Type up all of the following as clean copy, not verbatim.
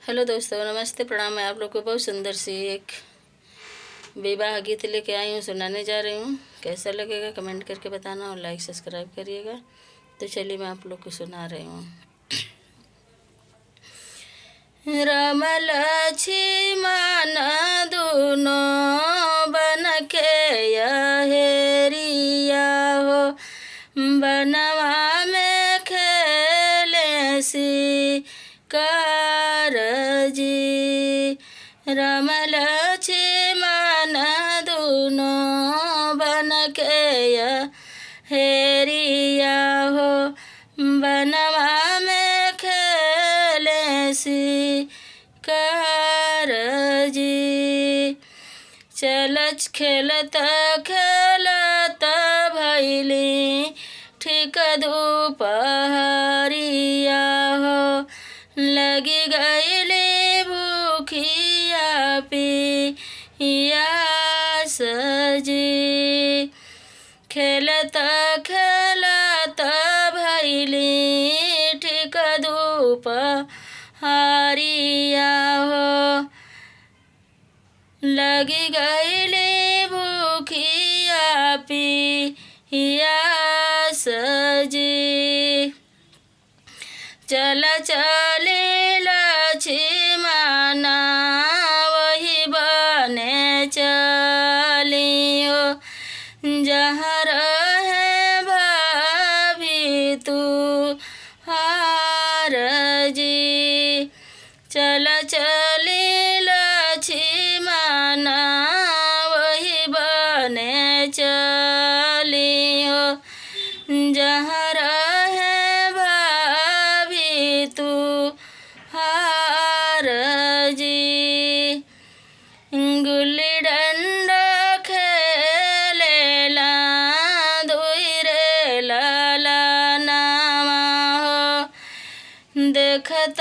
Hello दोस्तों, नमस्ते, प्रणाम। मैं आप लोग को बहुत सुंदर सी एक विवाह गीत लेके आई हूँ, सुनाने जा रही हूँ। कैसा लगेगा कमेंट करके बताना और लाइक सब्सक्राइब करिएगा। तो चलिए मैं आप लोग को सुना रही हूँ। राम लक्ष्मण दुनो बन के हेरिया हो, बनवा में खेले शिकार जी। राम लक्ष्मण दुनो बन के हेरिया हो, बनवा में खेले शिकार जी। चल खेलत खेलत भैली ठीक दोपहरिया हो, लगी गईली भूखिया पियास जी। खेलत खेलत भैली ठीक दोपहरिया हो, लगी गईली भूखिया पियास जी। चल चली लक्ष्मण वही बने चलियो, जहाँ रहे भाभी तू हार जी। चल चली लक्ष्मण वही बने चलियो, जहाँ रहे भाभी तू हार जी। गुल्ली डंडा खेलेला दुई रे लाला नामा हो, देखत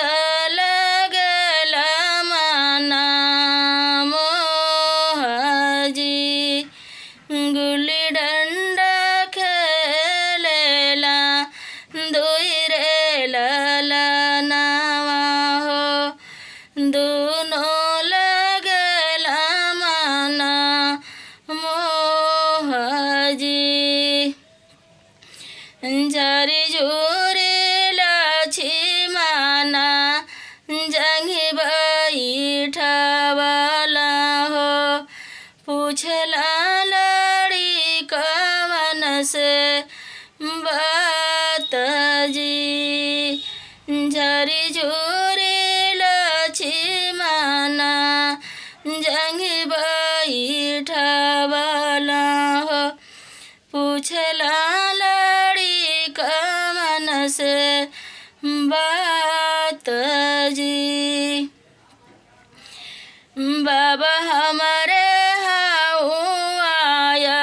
लगला मना मोह जी। गुल्ली डंडा खेलेला दुई रे लाला नामा हो, दोनों लगला मना मोह जी। झरी झूरी लक्ष्मण जंघी बैठवाला हो, पूछला लड़ी कवन से बात जी। झरी झूरी लक्ष्मण जंघी बैठवाला हो, पूछला लड़ी कवन से बात जी। बाबा हमारे हाउ आया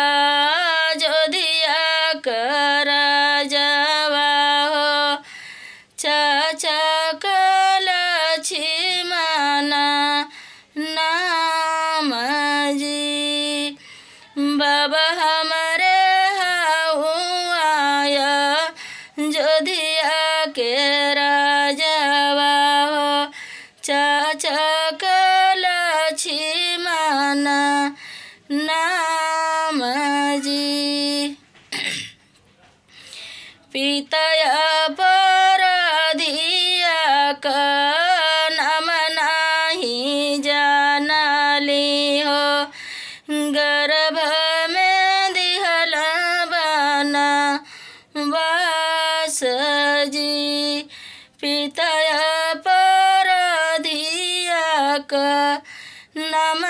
जोधिया करा जावा हो, चाचा लक्ष्मण नाम जी। बाबा हमारे हाउ आया जोधिया के राजावा हो, चाचा लक्ष्मण नाम जी। पितया पर दिया का नाम नहीं जानली हो, गर्भ में दिहला बना वास जी। पितया पर दिया का नाम